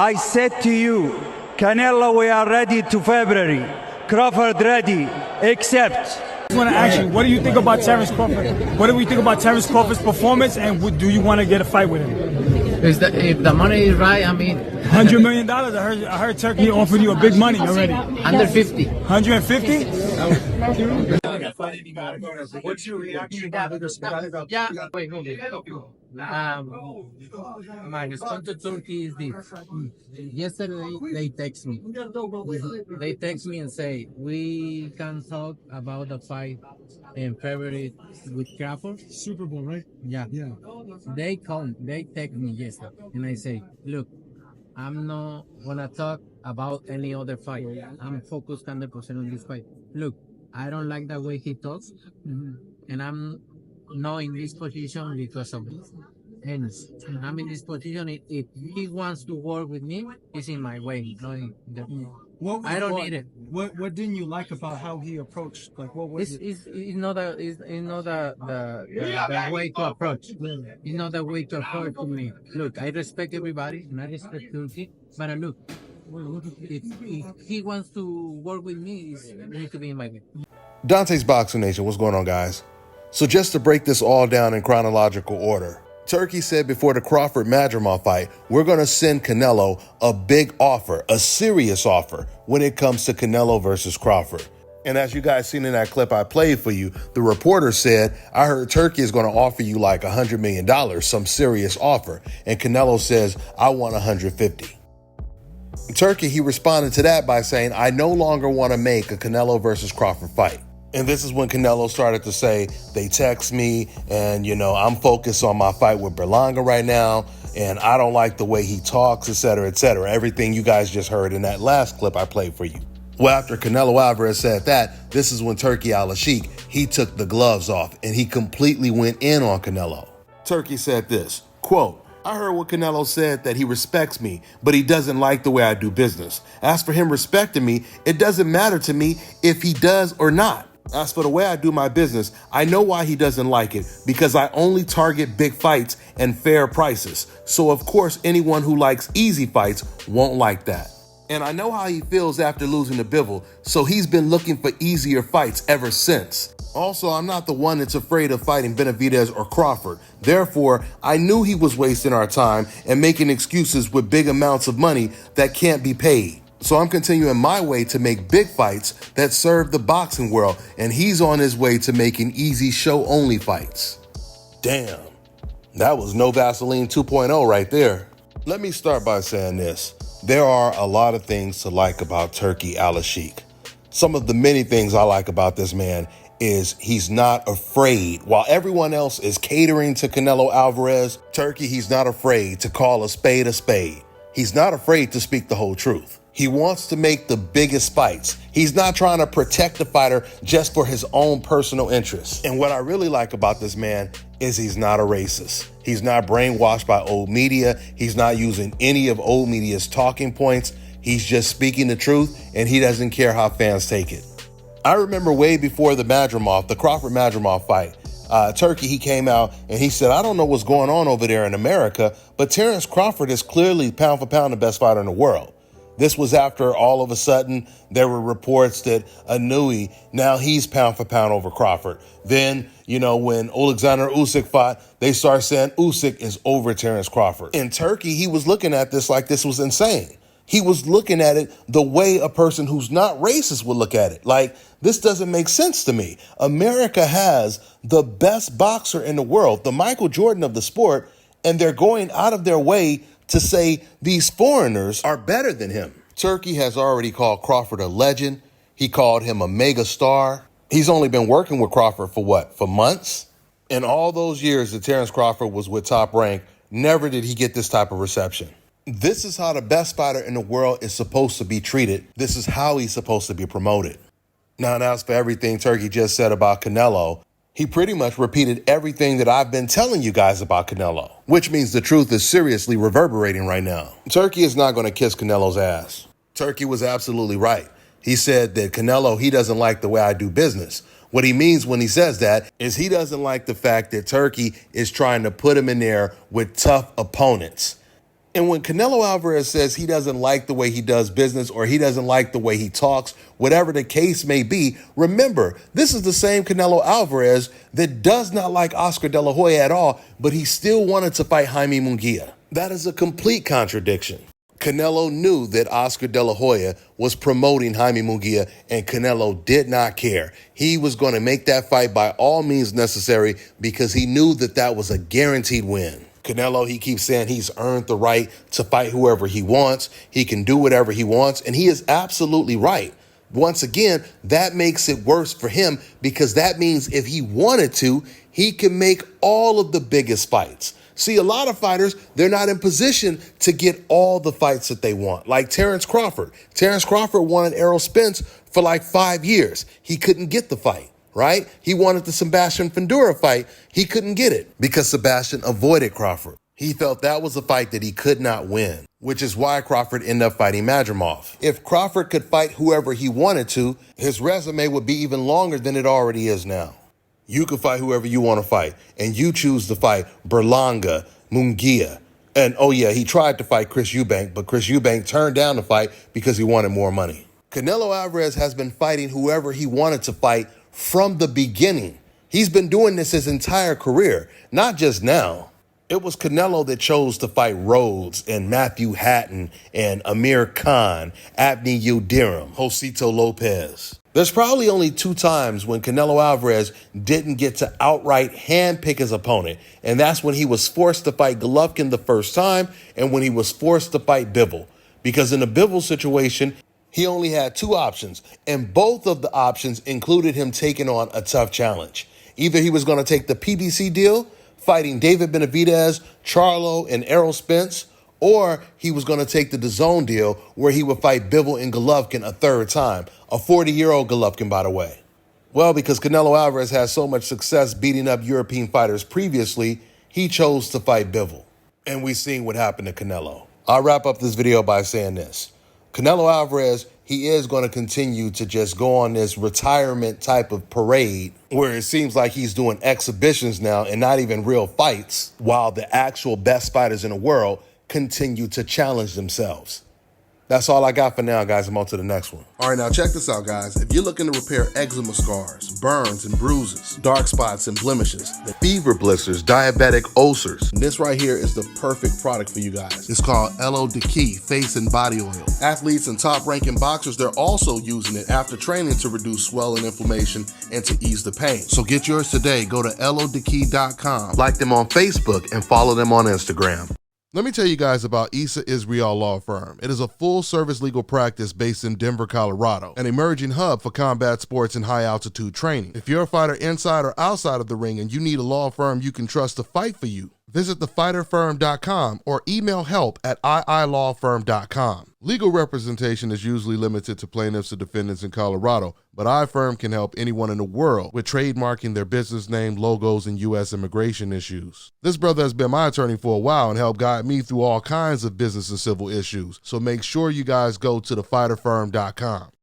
I said to you, Canelo, we are ready to February. Crawford ready, except. I want to ask you, what do you think about Terence Crawford? What do we think about Terence Crawford's performance, and do you want to get a fight with him? If the money is right, I mean, $100 million. I heard Turkey offered you a big money already. 150. 150? What's your reaction? Yeah. Wait. My response to Turkey is this. Yesterday they text me. They text me and say we can talk about the fight in February with Crawford. Super Bowl, right? Yeah. They text me yesterday, and I say, look, I'm not gonna talk about any other fight. I'm focused 100% on this fight. Look, I don't like the way he talks, and I'm not in this position because of this. And I'm in this position. If he wants to work with me, it's in my way. I don't need it. What didn't you like about how he approached? Like, what was it? It's not the way to approach. It's not the way to approach to me. Look, I respect everybody, and I respect Turkey, but look, if he wants to work with me, it needs to be in my way. Dante's Boxing Nation, what's going on, guys? So just to break this all down in chronological order, Turkey said before the Crawford-Madrimov fight, we're going to send Canelo a big offer, a serious offer, when it comes to Canelo versus Crawford. And as you guys seen in that clip I played for you, the reporter said, I heard Turkey is going to offer you like $100 million, some serious offer. And Canelo says, I want 150. Turkey, he responded to that by saying, I no longer want to make a Canelo versus Crawford fight. And this is when Canelo started to say, they text me and, I'm focused on my fight with Berlanga right now. And I don't like the way he talks, et cetera, et cetera. Everything you guys just heard in that last clip I played for you. Well, after Canelo Alvarez said that, this is when Turki Alalshikh, he took the gloves off and he completely went in on Canelo. Turkey said this, quote, I heard what Canelo said, that he respects me, but he doesn't like the way I do business. As for him respecting me, it doesn't matter to me if he does or not. As for the way I do my business, I know why he doesn't like it, because I only target big fights and fair prices. So of course, anyone who likes easy fights won't like that. And I know how he feels after losing to Bivol, so he's been looking for easier fights ever since. Also, I'm not the one that's afraid of fighting Benavidez or Crawford. Therefore, I knew he was wasting our time and making excuses with big amounts of money that can't be paid. So I'm continuing my way to make big fights that serve the boxing world, and he's on his way to making easy show-only fights. Damn, that was no Vaseline 2.0 right there. Let me start by saying this. There are a lot of things to like about Turki Alalshikh. Some of the many things I like about this man is he's not afraid. While everyone else is catering to Canelo Alvarez, Turki, he's not afraid to call a spade a spade. He's not afraid to speak the whole truth. He wants to make the biggest fights. He's not trying to protect the fighter just for his own personal interests. And what I really like about this man is he's not a racist. He's not brainwashed by old media. He's not using any of old media's talking points. He's just speaking the truth, and he doesn't care how fans take it. I remember way before the Crawford-Madrimov fight, Turkey, he came out and he said, I don't know what's going on over there in America, but Terence Crawford is clearly pound for pound the best fighter in the world. This was after all of a sudden there were reports that Anui, now he's pound for pound over Crawford. Then, when Alexander Usyk fought, they started saying Usyk is over Terence Crawford. In Turkey, he was looking at this like this was insane. He was looking at it the way a person who's not racist would look at it. Like, this doesn't make sense to me. America has the best boxer in the world, the Michael Jordan of the sport, and they're going out of their way to say these foreigners are better than him. Turkey has already called Crawford a legend. He called him a mega star. He's only been working with Crawford for months? In all those years that Terence Crawford was with Top Rank, never did he get this type of reception. This is how the best fighter in the world is supposed to be treated. This is how he's supposed to be promoted. Now, as for everything Turkey just said about Canelo, he pretty much repeated everything that I've been telling you guys about Canelo, which means the truth is seriously reverberating right now. Turkey is not going to kiss Canelo's ass. Turkey was absolutely right. He said that Canelo, he doesn't like the way I do business. What he means when he says that is he doesn't like the fact that Turkey is trying to put him in there with tough opponents. And when Canelo Alvarez says he doesn't like the way he does business or he doesn't like the way he talks, whatever the case may be, remember, this is the same Canelo Alvarez that does not like Oscar De La Hoya at all, but he still wanted to fight Jaime Munguia. That is a complete contradiction. Canelo knew that Oscar De La Hoya was promoting Jaime Munguia, and Canelo did not care. He was going to make that fight by all means necessary because he knew that that was a guaranteed win. Canelo, he keeps saying he's earned the right to fight whoever he wants. He can do whatever he wants, and he is absolutely right. Once again, that makes it worse for him because that means if he wanted to, he can make all of the biggest fights. See, a lot of fighters, they're not in position to get all the fights that they want. Like Terrence Crawford. Terrence Crawford wanted Errol Spence for like 5 years. He couldn't get the fight, right? He wanted the Sebastian Fundora fight. He couldn't get it because Sebastian avoided Crawford. He felt that was a fight that he could not win, which is why Crawford ended up fighting Madrimov. If Crawford could fight whoever he wanted to, his resume would be even longer than it already is now. You can fight whoever you want to fight, and you choose to fight Berlanga, Munguia, and oh yeah, he tried to fight Chris Eubank, but Chris Eubank turned down the fight because he wanted more money. Canelo Alvarez has been fighting whoever he wanted to fight from the beginning. He's been doing this his entire career, not just now. It was Canelo that chose to fight Rhodes and Matthew Hatton and Amir Khan, Abney Yildirim, Josito Lopez. There's probably only 2 times when Canelo Alvarez didn't get to outright handpick his opponent, and that's when he was forced to fight Golovkin the first time and when he was forced to fight Bivol. Because in the Bivol situation, he only had 2 options, and both of the options included him taking on a tough challenge. Either he was going to take the PBC deal, fighting David Benavidez, Charlo, and Errol Spence, or he was going to take the DAZN deal where he would fight Bivol and Golovkin a 3rd time, a 40-year-old Golovkin, by the way. Well, because Canelo Alvarez has so much success beating up European fighters previously, he chose to fight Bivol. And we've seen what happened to Canelo. I'll wrap up this video by saying this. Canelo Alvarez, he is going to continue to just go on this retirement type of parade where it seems like he's doing exhibitions now and not even real fights, while the actual best fighters in the world continue to challenge themselves. That's all I got for now, guys. I'm on to the next one. All right, now check this out, guys. If you're looking to repair eczema scars, burns and bruises, dark spots and blemishes, fever blisters, diabetic ulcers, this right here is the perfect product for you guys. It's called Elo Diki Face and Body Oil. Athletes and top-ranking boxers, they're also using it after training to reduce swelling, inflammation, and to ease the pain. So get yours today. Go to elodiki.com, like them on Facebook, and follow them on Instagram. Let me tell you guys about Issa Israel Law Firm. It is a full-service legal practice based in Denver, Colorado, an emerging hub for combat sports and high-altitude training. If you're a fighter inside or outside of the ring and you need a law firm you can trust to fight for you, visit thefighterfirm.com or email help@iilawfirm.com. Legal representation is usually limited to plaintiffs or defendants in Colorado, but iFirm can help anyone in the world with trademarking their business name, logos, and U.S. immigration issues. This brother has been my attorney for a while and helped guide me through all kinds of business and civil issues, so make sure you guys go to thefighterfirm.com.